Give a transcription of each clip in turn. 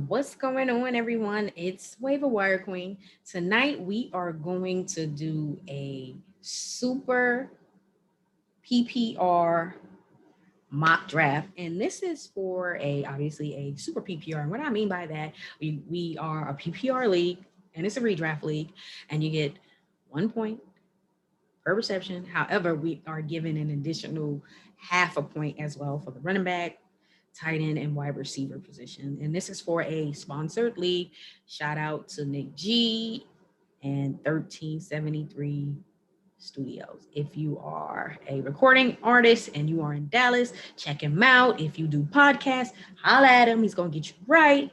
What's going on, everyone? It's Waiver Wire Queen. Tonight we are going to do a super PPR mock draft, and this is for obviously a super PPR. And what I mean by that, we are a PPR league, and it's a redraft league, and you get 1 point per reception. However, we are given an additional half a point as well for the running back, tight end, and wide receiver position. And this is for a sponsored league. Shout out to Nick G and 1373 Studios. If you are a recording artist and you are in Dallas, check him out. If you do podcasts, holla at him. He's going to get you right.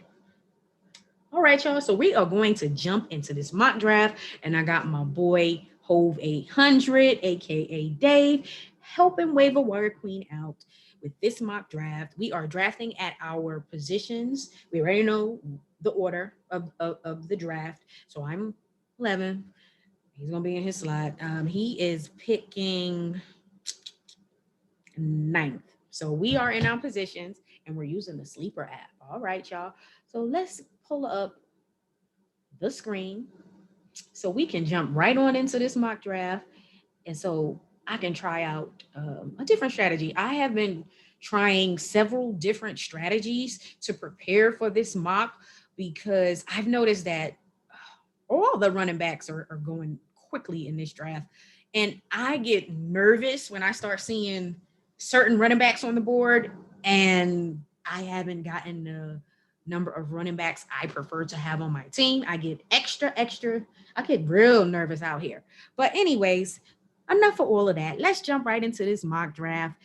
All right, y'all. So we are going to jump into this mock draft. And I got my boy Hove 800, aka Dave, helping Waiver Wire Queen out with this mock draft. We are drafting at our positions. We already know the order of the draft. So I'm 11. He's gonna be in his slot. He is picking 9th. So we are in our positions and we're using the sleeper app. All right, y'all. So let's pull up the screen so we can jump right on into this mock draft. And so I can try out a different strategy. I have been trying several different strategies to prepare for this mock because I've noticed that all the running backs are going quickly in this draft. And I get nervous when I start seeing certain running backs on the board and I haven't gotten the number of running backs I prefer to have on my team. I get extra, I get real nervous out here. But anyways, enough of all of that. Let's jump right into this mock draft.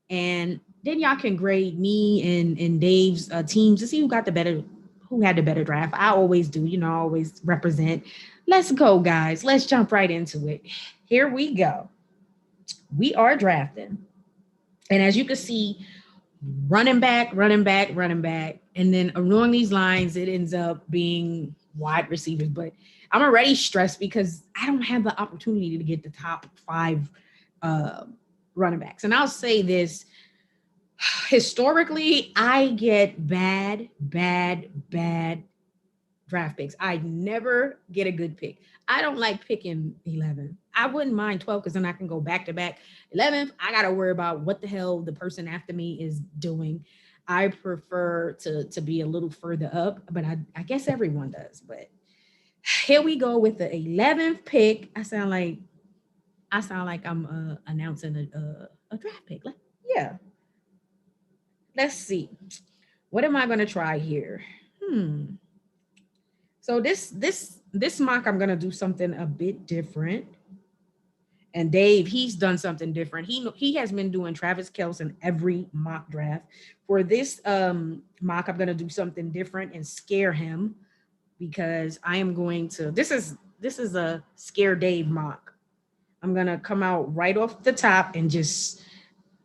And then y'all can grade me and Dave's teams to see who had the better draft. I always do, I always represent. Let's go, guys. Let's jump right into it. Here we go. We are drafting. And as you can see, running back. And then along these lines, it ends up being wide receivers. But I'm already stressed because I don't have the opportunity to get the top 5 running backs. And I'll say this, historically, I get bad draft picks. I never get a good pick. I don't like picking 11. I wouldn't mind 12 because then I can go back to back. 11th, I got to worry about what the hell the person after me is doing. I prefer to be a little further up, but I guess everyone does. But here we go with the 11th pick. I sound like I'm announcing a draft pick. Yeah. Let's see. What am I going to try here? So this mock, I'm gonna do something a bit different. And Dave, he's done something different. He has been doing Travis Kelce in every mock draft. For this mock, I'm gonna do something different and scare him because I am going to. This is a scare Dave mock. I'm gonna come out right off the top and just.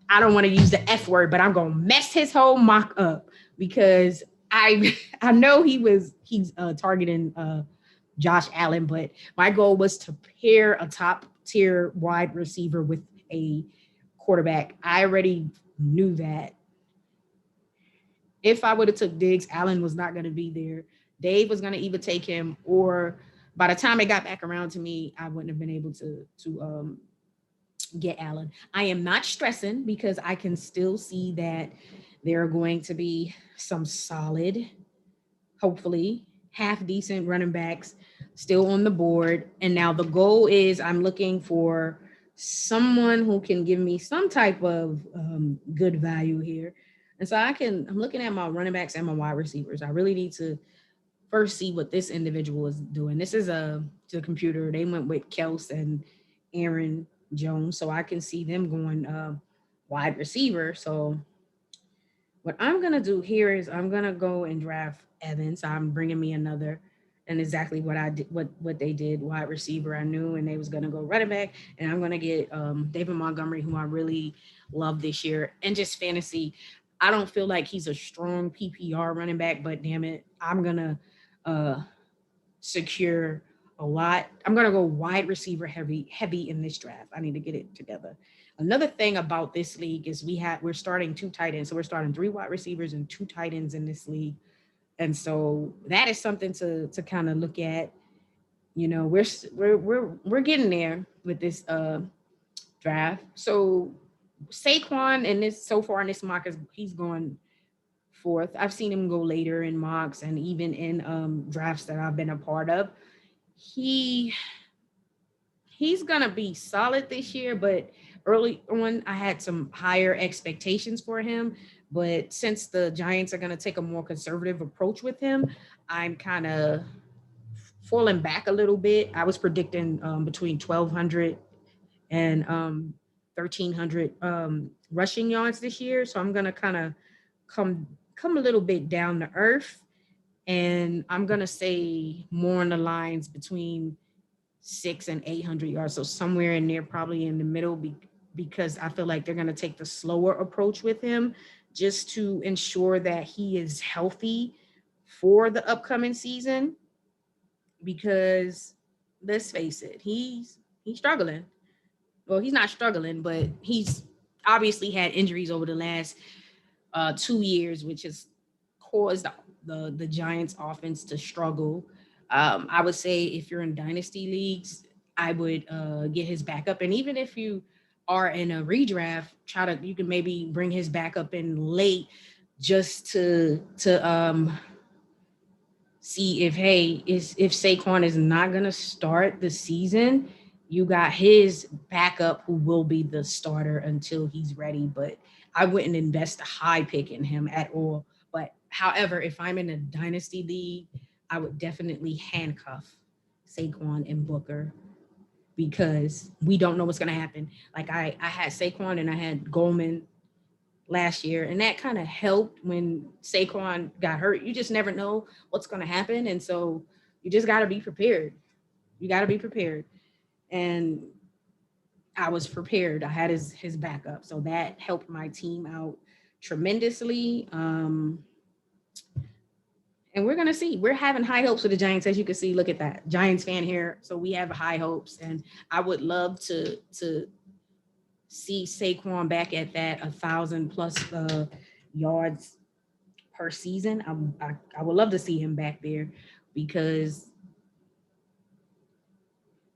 I don't want to use the F word, but I'm gonna mess his whole mock up because I know he's targeting Josh Allen, but my goal was to pair a top tier wide receiver with a quarterback. I already knew that if I would have took Diggs, Allen was not going to be there. Dave was going to either take him, or by the time it got back around to me, I wouldn't have been able to get Allen. I am not stressing because I can still see that there are going to be some solid, hopefully half decent running backs still on the board. And now the goal is I'm looking for someone who can give me some type of good value here. And so I'm looking at my running backs and my wide receivers. I really need to first see what this individual is doing. This is the computer. They went with Kelce and Aaron Jones, so I can see them going wide receiver. So what I'm going to do here is I'm going to go and draft Evans. I'm bringing me another, and exactly what I did, what they did, wide receiver. I knew, and they was going to go running back, and I'm going to get David Montgomery, who I really love this year, and just fantasy. I don't feel like he's a strong PPR running back, but damn it, I'm gonna secure a lot. I'm gonna go wide receiver heavy in this draft. I need to get it together. Another thing about this league is we're starting 2 tight ends, so we're starting 3 wide receivers and 2 tight ends in this league, and so that is something to kind of look at. You know, we're getting there with this draft. So Saquon in this so far in this mock is he's going fourth. I've seen him go later in mocks and even in drafts that I've been a part of. He's gonna be solid this year, but early on I had some higher expectations for him. But since the Giants are gonna take a more conservative approach with him, I'm kind of falling back a little bit. I was predicting between 1,200 and 1,300 rushing yards this year. So I'm gonna kind of come a little bit down to earth, and I'm gonna say more on the lines between 600 and 800 yards. So somewhere in there, probably in the middle, because I feel like they're gonna take the slower approach with him, just to ensure that he is healthy for the upcoming season. Because let's face it, he's struggling. Well, he's not struggling, but he's obviously had injuries over the last 2 years, which has caused the Giants offense to struggle. I would say if you're in dynasty leagues, I would get his backup. And even if you are in a redraft, you can maybe bring his backup in late just to see if, hey, if Saquon is not going to start the season, you got his backup who will be the starter until he's ready. But I wouldn't invest a high pick in him at all. But however, if I'm in a dynasty league, I would definitely handcuff Saquon and Booker, because we don't know what's going to happen. Like I had Saquon and I had Goldman last year, and that kind of helped when Saquon got hurt. You just never know what's going to happen, and so you just got to be prepared. You got to be prepared, and I was prepared. I had his backup, so that helped my team out tremendously. And we're gonna see. We're having high hopes for the Giants, as you can see. Look at that, Giants fan here. So we have high hopes, and I would love to see Saquon back at that 1,000+ yards per season. I would love to see him back there, because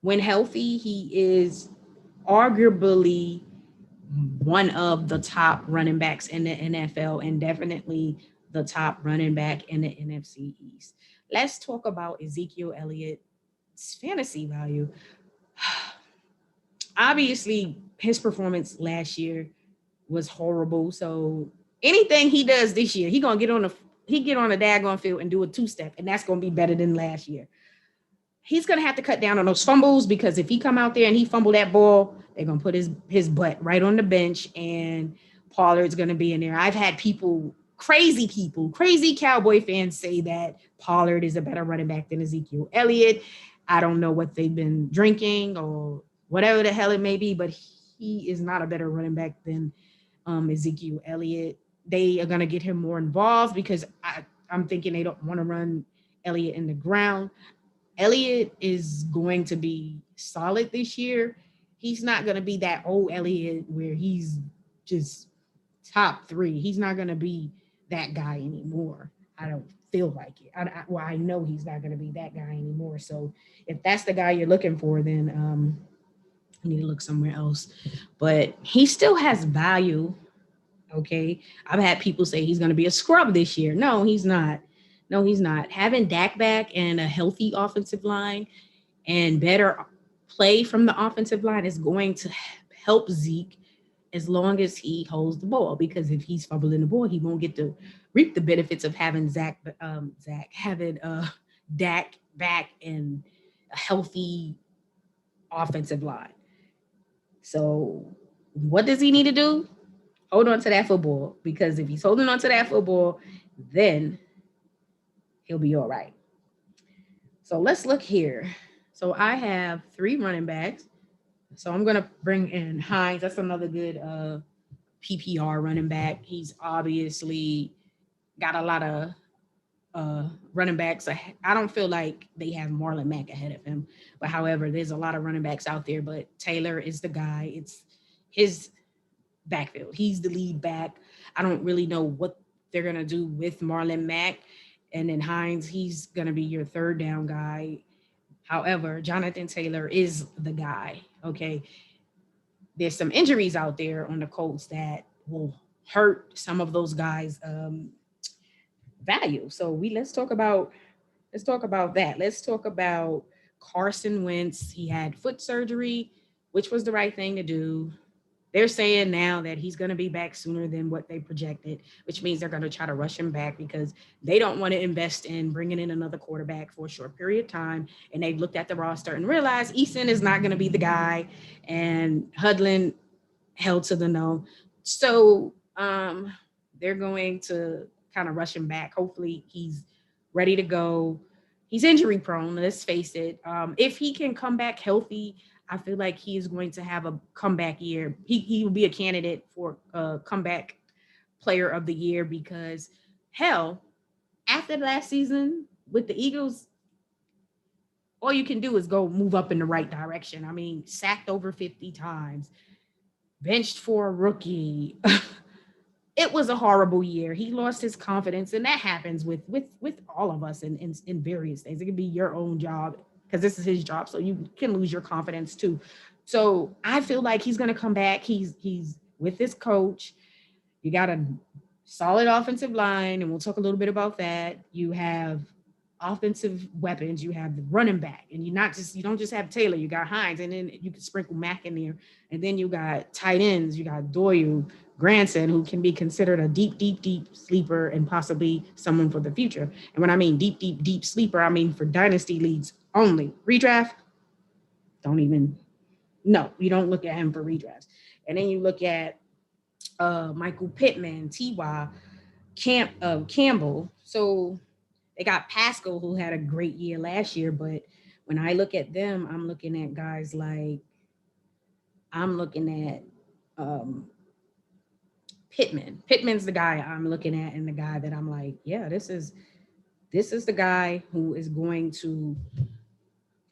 when healthy, he is arguably one of the top running backs in the NFL, and definitely the top running back in the NFC East. Let's talk about Ezekiel Elliott's fantasy value. Obviously, his performance last year was horrible. So anything he does this year, he get on a daggone field and do a 2-step, and that's gonna be better than last year. He's gonna have to cut down on those fumbles, because if he come out there and he fumble that ball, they're gonna put his butt right on the bench, and Pollard's gonna be in there. I've had crazy Cowboy fans say that Pollard is a better running back than Ezekiel Elliott. I don't know what they've been drinking or whatever the hell it may be, but he is not a better running back than Ezekiel Elliott. They are going to get him more involved, because I'm thinking they don't want to run Elliott in the ground. Elliott is going to be solid this year. He's not going to be that old Elliott where he's just top 3. He's not going to be that guy anymore. I don't feel like it. I know he's not going to be that guy anymore. So if that's the guy you're looking for, then you need to look somewhere else. But he still has value. Okay. I've had people say he's going to be a scrub this year. No, he's not. No, he's not. Having Dak back and a healthy offensive line and better play from the offensive line is going to help Zeke, as long as he holds the ball. Because if he's fumbling the ball, he won't get to reap the benefits of having Dak back and a healthy offensive line. So what does he need to do? Hold on to that football, because if he's holding on to that football, then he'll be all right. So let's look here. So I have 3 running backs. So I'm going to bring in Hines. That's another good PPR running back. He's obviously got a lot of running backs. I don't feel like they have Marlon Mack ahead of him, but however, there's a lot of running backs out there. But Taylor is the guy. It's his backfield. He's the lead back. I don't really know what they're gonna do with Marlon Mack, and then Hines. He's gonna be your third down guy. However, Jonathan Taylor is the guy. Okay, there's some injuries out there on the Colts that will hurt some of those guys' value. So let's talk about that. Let's talk about Carson Wentz. He had foot surgery, which was the right thing to do. They're saying now that he's going to be back sooner than what they projected, which means they're going to try to rush him back because they don't want to invest in bringing in another quarterback for a short period of time. And they've looked at the roster and realized Eason is not going to be the guy, and Hudlin held to the no. So they're going to kind of rush him back. Hopefully he's ready to go. He's injury prone, let's face it. If he can come back healthy, I feel like he is going to have a comeback year. He will be a candidate for a comeback player of the year because, hell, after last season with the Eagles, all you can do is go move up in the right direction. I mean, sacked over 50 times, benched for a rookie. It was a horrible year. He lost his confidence, and that happens with all of us in various things. It could be your own job because this is his job, so you can lose your confidence too. So I feel like he's going to come back. He's with his coach. You got a solid offensive line, and we'll talk a little bit about that. You have offensive weapons. You have the running back, and you don't just have Taylor. You got Hines, and then you can sprinkle Mack in there, and then you got tight ends. You got Doyle, Granson, who can be considered a deep sleeper and possibly someone for the future. And when I mean deep sleeper, I mean for dynasty leagues only. Redraft, you don't look at him for redrafts. And then you look at Michael Pittman, T.Y., Campbell. So they got Pascal, who had a great year last year, but when I look at them, I'm looking at guys like Pittman. Pittman's the guy I'm looking at, and the guy that I'm like, yeah, this is the guy who is going to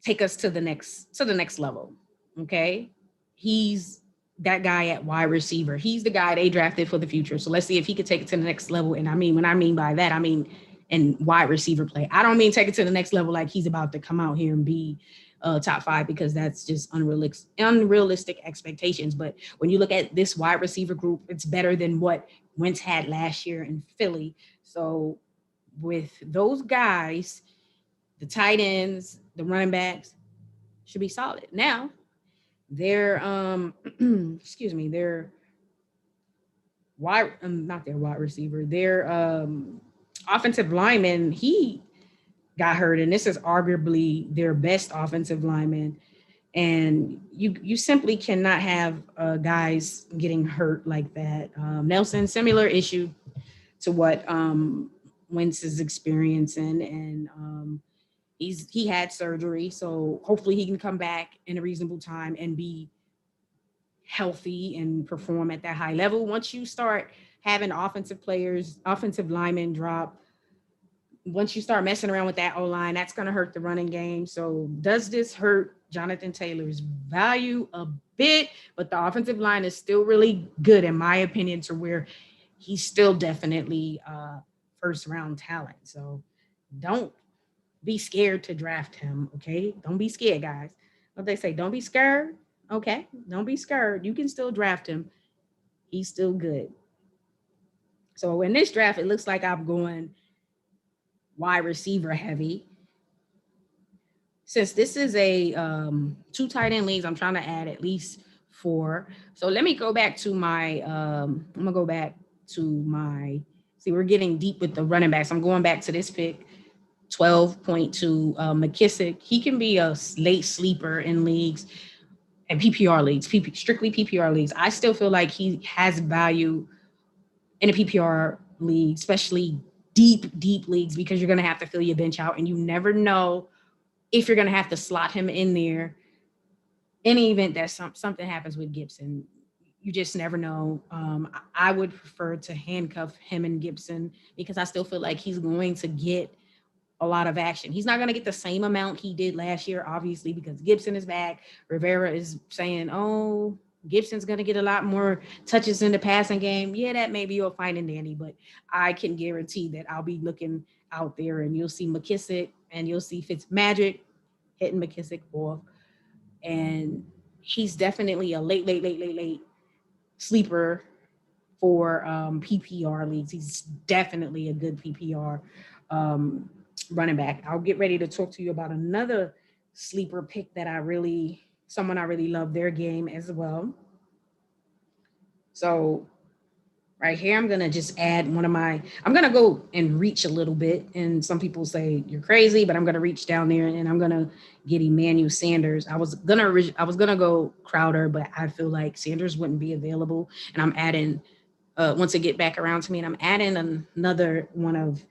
take us to the next level. Okay, he's that guy at wide receiver. He's the guy they drafted for the future. So let's see if he could take it to the next level. And I mean, when I mean by that, I mean in wide receiver play. I don't mean take it to the next level like he's about to come out here and be top 5, because that's just unrealistic expectations. But when you look at this wide receiver group, it's better than what Wentz had last year in Philly. So with those guys, the tight ends, the running backs should be solid. Now, their their not their wide receiver, their offensive lineman, he got hurt, and this is arguably their best offensive lineman. And you simply cannot have guys getting hurt like that. Nelson, similar issue to what Wentz is experiencing, and he had surgery, so hopefully he can come back in a reasonable time and be healthy and perform at that high level. Once you start having offensive linemen drop, once you start messing around with that O-line, that's going to hurt the running game. So does this hurt Jonathan Taylor's value a bit? But the offensive line is still really good, in my opinion, to where he's still definitely first round talent. So don't be scared to draft him, okay? Don't be scared, guys. What they say, don't be scared, okay? Don't be scared. You can still draft him. He's still good. So in this draft, it looks like I'm going wide receiver heavy. Since this is a 2 tight end leagues, I'm trying to add at least 4. So let me go back to my, see, we're getting deep with the running backs. I'm going back to this pick, 12.2, McKissick. He can be a late sleeper in leagues and PPR leagues, strictly PPR leagues. I still feel like he has value in a PPR league, especially deep leagues, because you're going to have to fill your bench out, and you never know if you're going to have to slot him in there in the event that something happens with Gibson. you just never know. I would prefer to handcuff him and Gibson because I still feel like he's going to get a lot of action. He's not going to get the same amount he did last year, obviously, because Gibson is back. Rivera is saying, oh, Gibson's going to get a lot more touches in the passing game. Yeah, that may be your fine and dandy, but I can guarantee that I'll be looking out there and you'll see McKissick and you'll see Fitzmagic hitting McKissick off. And he's definitely a late sleeper for PPR leagues. He's definitely a good PPR running back. I'll get ready to talk to you about another sleeper pick that someone I really love their game as well. So right here, I'm going to just add I'm going to go and reach a little bit. And some people say you're crazy, but I'm going to reach down there and I'm going to get Emanuel Sanders. I was going to go Crowder, but I feel like Sanders wouldn't be available. And I'm adding, once it get back around to me, and I'm adding another one of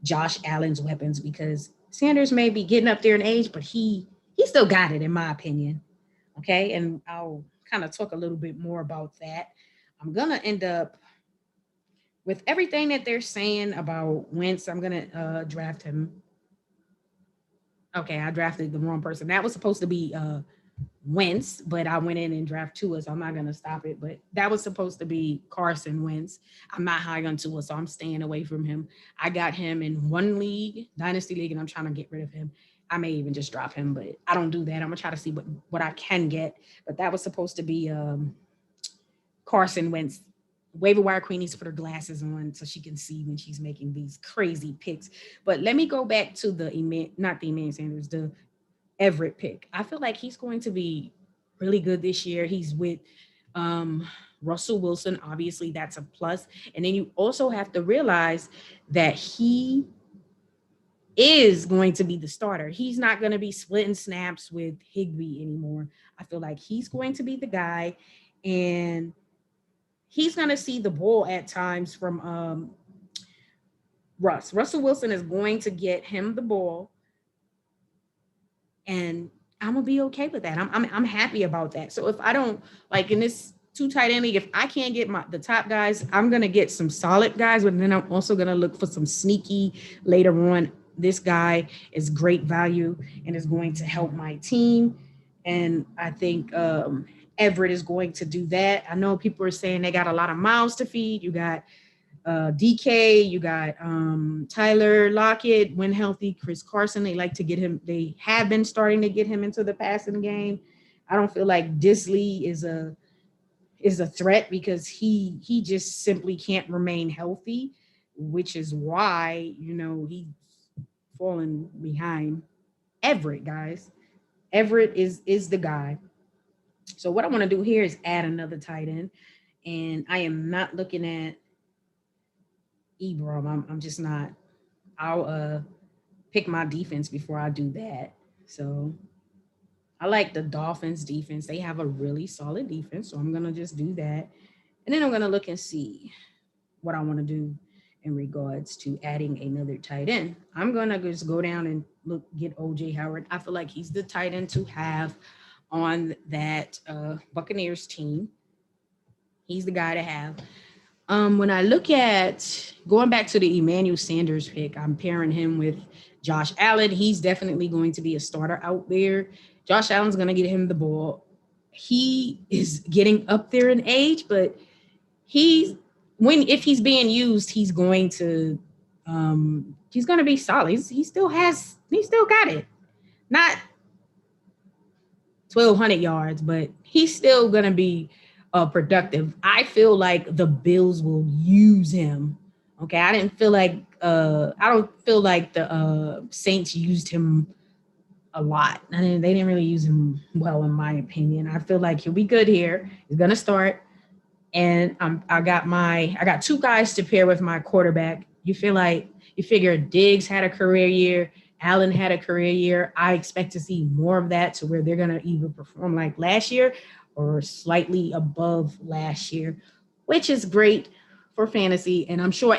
Josh Allen's weapons because Sanders may be getting up there in age, but he still got it in my opinion. Okay. And I'll kind of talk a little bit more about that. I'm going to end up with everything that they're saying about Wentz. I'm going to draft him. Okay. I drafted the wrong person. That was supposed to be Wentz, but I went in and drafted Tua, so I'm not going to stop it. But that was supposed to be Carson Wentz. I'm not high on Tua, so I'm staying away from him. I got him in one league, Dynasty League, and I'm trying to get rid of him. I may even just drop him, but I don't do that. I'm going to try to see what I can get. But that was supposed to be Carson Wentz. Waiver Wire Queen needs to put her glasses on so she can see when she's making these crazy picks. But let me go back to not the Emanuel Sanders, the Everett pick. I feel like he's going to be really good this year. He's with Russell Wilson. Obviously, that's a plus. And then you also have to realize that he is going to be the starter. He's not going to be splitting snaps with Higbee anymore. I feel like he's going to be the guy, and he's going to see the ball at times from Russell Wilson is going to get him the ball, and I'm gonna be okay with that. I'm happy about that. So if I don't like in this two tight end league, if I can't get the top guys, I'm gonna get some solid guys, but then I'm also gonna look for some sneaky later on. This guy is great value and is going to help my team, and I think Everett is going to do that. I know people are saying they got a lot of mouths to feed. You got DK, you got Tyler Lockett when healthy, Chris Carson. They like to get him. They have been starting to get him into the passing game. I don't feel like Disley is a threat because he just simply can't remain healthy, which is why he's falling behind Everett, guys. Everett is the guy. So what I want to do here is add another tight end, and I am not looking at Ingram. I'm just not. I'll pick my defense before I do that. So I like the Dolphins defense. They have a really solid defense. So I'm going to just do that. And then I'm going to look and see what I want to do in regards to adding another tight end. I'm going to just go down and get OJ Howard. I feel like he's the tight end to have on that Buccaneers team. He's the guy to have. When I look at going back to the Emanuel Sanders pick, I'm pairing him with Josh Allen. He's definitely going to be a starter out there. Josh Allen's going to get him the ball. He is getting up there in age, but if he's being used, he's going to be solid. He still got it. Not 1,200 yards, but he's still going to be productive. I feel like the Bills will use him. Okay. I don't feel like the Saints used him a lot. They didn't really use him well, in my opinion. I feel like he'll be good here. He's going to start. And I got two guys to pair with my quarterback. You figure Diggs had a career year. Allen had a career year. I expect to see more of that to where they're going to either perform like last year or slightly above last year, which is great for fantasy. And I'm sure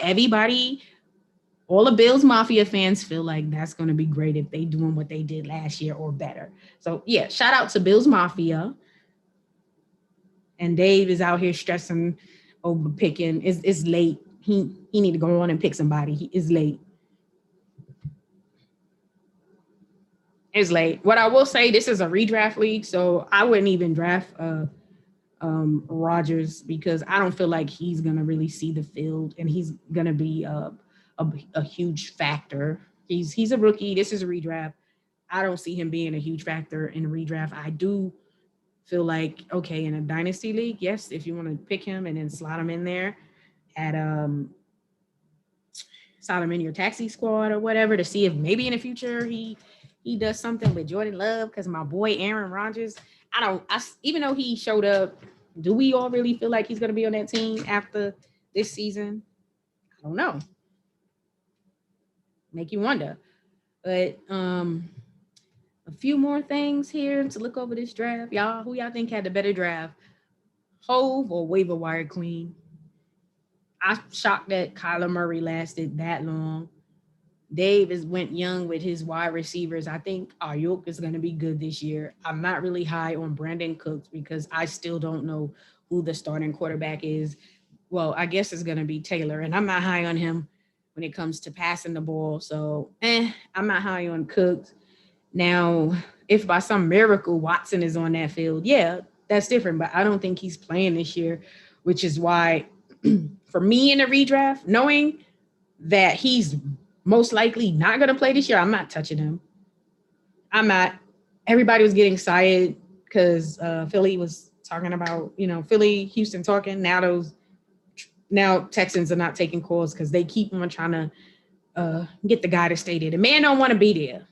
all the Bills Mafia fans feel like that's going to be great if they doing what they did last year or better. So yeah, shout out to Bills Mafia. And Dave is out here stressing over picking. It's late. He need to go on and pick somebody. He is late. It's late. What I will say, this is a redraft league, so I wouldn't even draft Rodgers because I don't feel like he's gonna really see the field and he's gonna be a huge factor. He's a rookie. This is a redraft. I don't see him being a huge factor in a redraft. I do feel like, okay, in a dynasty league, yes, if you want to pick him and then slot him in there at slot him in your taxi squad or whatever to see if maybe in the future he does something with Jordan Love, because my boy Aaron Rodgers, even though he showed up, do we all really feel like he's going to be on that team after this season? I don't know. Make you wonder. But a few more things here to look over this draft. Y'all, who y'all think had the better draft? Hove or Waiver Wire Queen? I'm shocked that Kyler Murray lasted that long. Dave went young with his wide receivers. I think Ayuk is going to be good this year. I'm not really high on Brandon Cooks because I still don't know who the starting quarterback is. Well, I guess it's going to be Taylor, and I'm not high on him when it comes to passing the ball. So, I'm not high on Cooks. Now, if by some miracle Watson is on that field, yeah, that's different. But I don't think he's playing this year, which is why, for me in a redraft, knowing that he's most likely not going to play this year, I'm not touching him. I'm not. Everybody was getting excited because Philly was talking about, Philly, Houston talking. Now Texans are not taking calls because they keep on trying to get the guy to stay there. The man don't want to be there.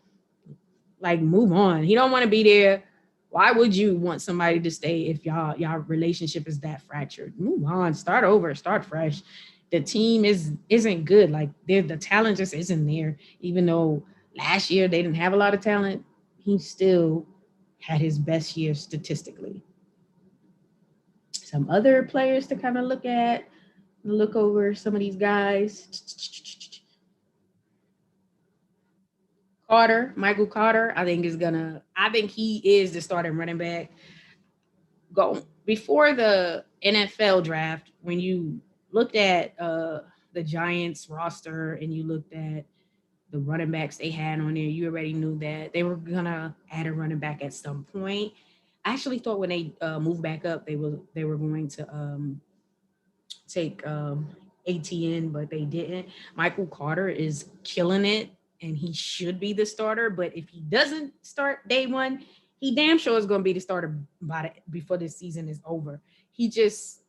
Like, move on. He don't want to be there. Why would you want somebody to stay if y'all relationship is that fractured? Move on. Start over. Start fresh. The team isn't good. Like, the talent just isn't there. Even though last year they didn't have a lot of talent, he still had his best year statistically. Some other players to kind of look over some of these guys. Michael Carter, I think he is the starting running back. Go before the NFL draft, when you looked at the Giants roster and you looked at the running backs they had on there, you already knew that they were gonna add a running back at some point. I actually thought when they moved back up, they were going to take ATN, but they didn't. Michael Carter is killing it, and he should be the starter. But if he doesn't start day one, he damn sure is going to be the starter before this season is over. He's just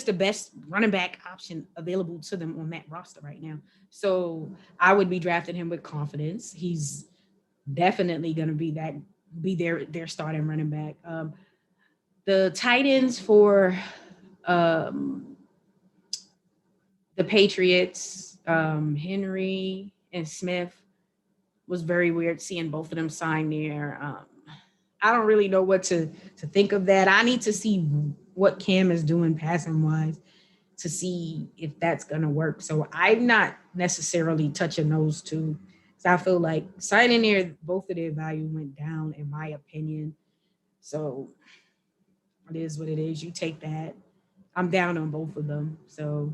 the best running back option available to them on that roster right now. So I would be drafting him with confidence. He's definitely going to be their starting running back. The tight ends for the Patriots, Henry and Smith, was very weird seeing both of them sign there. I don't really know what to think of that. I need to see what Cam is doing passing wise to see if that's going to work. So I'm not necessarily touching those two. So I feel like signing there, both of their value went down, in my opinion. So it is what it is. You take that. I'm down on both of them. So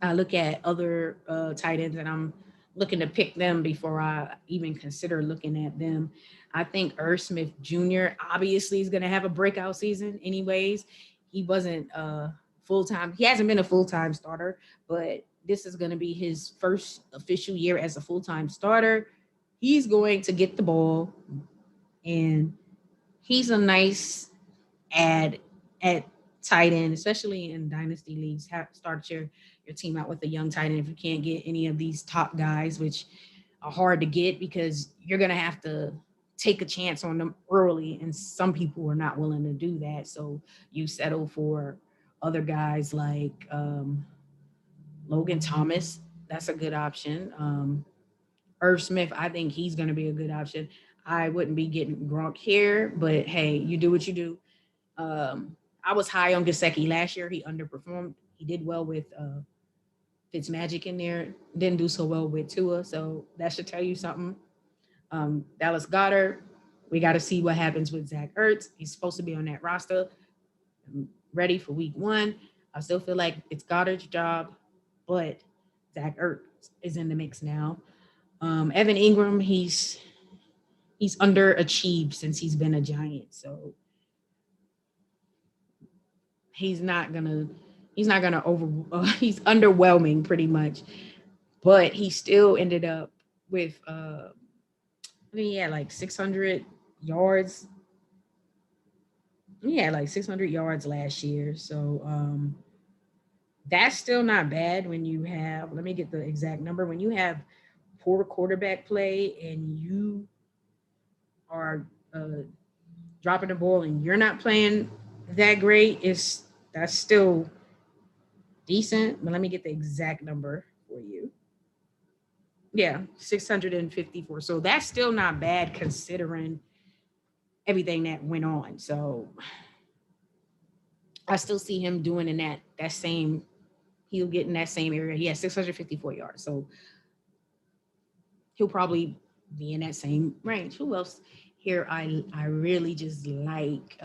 I look at other tight ends and I'm looking to pick them before I even consider looking at them. I think Irv Smith Jr. obviously is going to have a breakout season anyways. He wasn't full-time. He hasn't been a full-time starter, but this is going to be his first official year as a full-time starter. He's going to get the ball, and he's a nice add at tight end, especially in dynasty leagues. Start your team out with a young tight end if you can't get any of these top guys, which are hard to get because you're going to have to take a chance on them early, and some people are not willing to do that. So you settle for other guys like Logan Thomas. That's a good option. Irv Smith, I think he's going to be a good option. I wouldn't be getting Gronk here, but hey, you do what you do. I was high on Gesicki last year. He underperformed. He did well with Fitzmagic in there. Didn't do so well with Tua, so that should tell you something. Dallas Goedert, we got to see what happens with Zach Ertz. He's supposed to be on that roster. I'm ready for week 1. I still feel like it's Goddard's job, but Zach Ertz is in the mix now. Evan Ingram, he's underachieved since he's been a Giant, so he's not gonna over. He's underwhelming pretty much, but he still ended up with I think he had like 600 yards. He had like 600 yards last year, so that's still not bad when you have. Let me get the exact number. When you have poor quarterback play and you are dropping the ball and you're not playing that great, that's still decent. But let me get the exact number for you. Yeah, 654. So that's still not bad considering everything that went on. So I still see him doing in that same. He'll get in that same area. He has 654 yards. So he'll probably be in that same range. Who else here I really just like?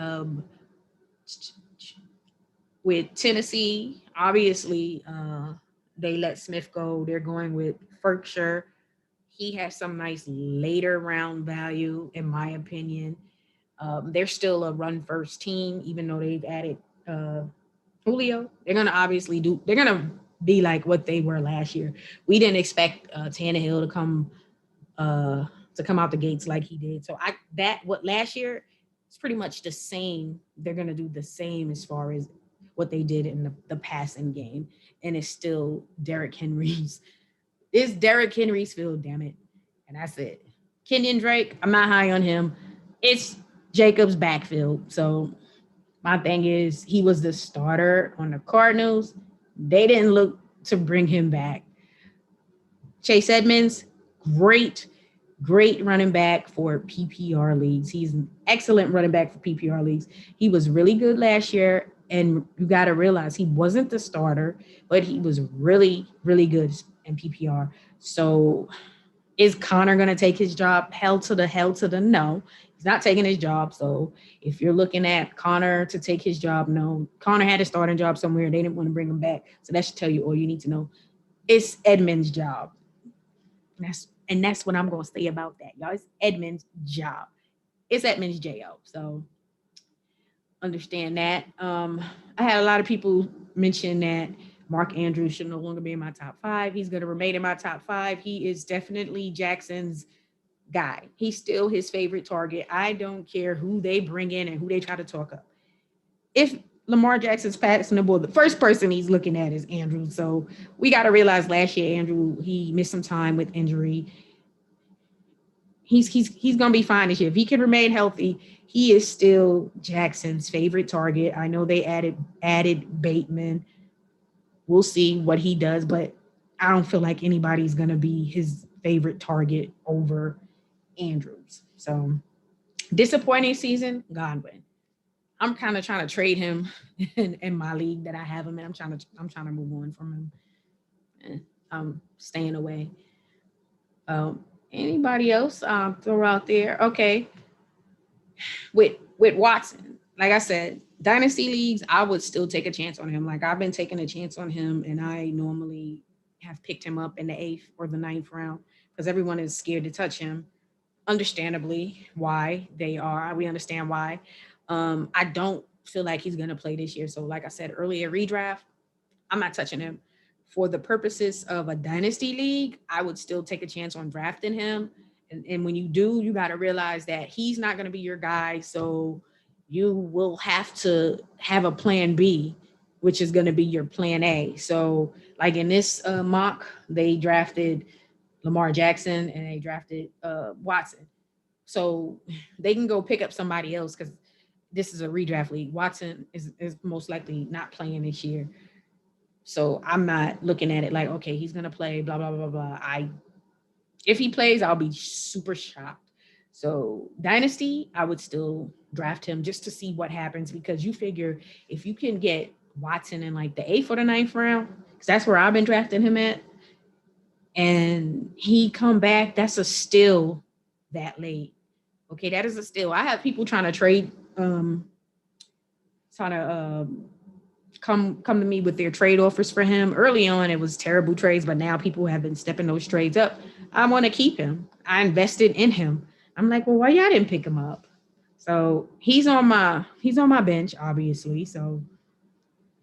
With Tennessee, obviously, they let Smith go. They're going with Ferkshire. He has some nice later round value, in my opinion. They're still a run first team, even though they've added Julio. They're gonna be like what they were last year. We didn't expect Tannehill to come out the gates like he did. So what last year, it's pretty much the same. They're gonna do the same as far as what they did in the passing game, and it's still Derrick Henry's. It's Derrick Henry's field, damn it, and that's it. Kenyon Drake, I'm not high on him. It's Jacobs' backfield. So my thing is, he was the starter on the Cardinals. They didn't look to bring him back. Chase Edmonds, great running back for PPR leagues. He's an excellent running back for PPR leagues. He was really good last year, and you got to realize he wasn't the starter, but he was really, really good in PPR. So is Connor going to take his job? Hell to the no. He's not taking his job. So if you're looking at Connor to take his job, no. Connor had a starting job somewhere. They didn't want to bring him back. So that should tell you all you need to know. It's Edmonds' job. That's what I'm going to say about that, y'all. It's Edmonds' job. It's Edmonds' J.O. So understand that. I had a lot of people mention that Mark Andrews should no longer be in my top 5. He's going to remain in my top 5. He is definitely Jackson's guy. He's still his favorite target. I don't care who they bring in and who they try to talk up. If Lamar Jackson's passing the ball, the first person he's looking at is Andrews. So we got to realize last year, Andrew, he missed some time with injury. He's going to be fine this year. If he can remain healthy, he is still Jackson's favorite target. I know they added Bateman. We'll see what he does, but I don't feel like anybody's going to be his favorite target over Andrews. So disappointing season, Godwin. I'm kind of trying to trade him in my league that I have him in. I'm trying to move on from him. And I'm staying away. Anybody else throw out there? Okay. With Watson, like I said, dynasty leagues, I would still take a chance on him. Like I've been taking a chance on him, and I normally have picked him up in the 8th or the 9th round because everyone is scared to touch him. Understandably, why they are. We understand why. I don't feel like he's going to play this year. So like I said earlier, redraft, I'm not touching him. For the purposes of a dynasty league, I would still take a chance on drafting him. And when you do, you got to realize that he's not going to be your guy. So you will have to have a plan B, which is going to be your plan A. So like in this mock, they drafted Lamar Jackson and they drafted Watson. So they can go pick up somebody else because this is a redraft league. Watson is most likely not playing this year. So I'm not looking at it like, okay, he's going to play, blah, blah, blah, blah. If he plays, I'll be super shocked. So dynasty, I would still draft him just to see what happens because you figure if you can get Watson in like the 8th or the 9th round, because that's where I've been drafting him at, and he come back, that's a steal that late. Okay, that is a steal. I have people trying to trade some trying to come to me with their trade offers for him. Early on, it was terrible trades, but now people have been stepping those trades up. I want to keep him. I invested in him. I'm like, well, why y'all didn't pick him up? So he's on my bench, obviously. So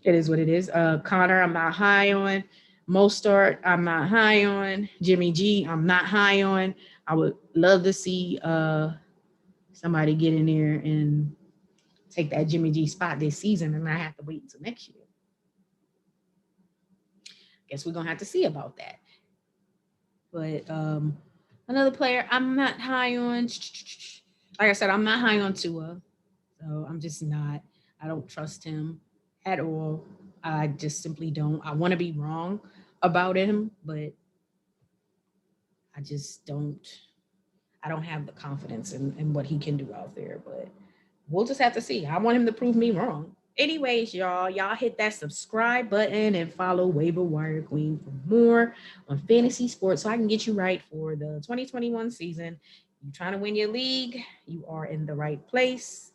it is what it is. Connor, I'm not high on. Mostert, I'm not high on. Jimmy G, I'm not high on. I would love to see somebody get in there and take that Jimmy G spot this season, and I have to wait until next year. Guess we're gonna have to see about that. But another player I'm not high on. Like I said, I'm not high on Tua, so I'm just not. I don't trust him at all. I just simply don't. I want to be wrong about him, but I just don't. I don't have the confidence in what he can do out there. But we'll just have to see. I want him to prove me wrong. Anyways, y'all hit that subscribe button and follow Waiver Wire Queen for more on fantasy sports so I can get you right for the 2021 season. You're trying to win your league, you are in the right place.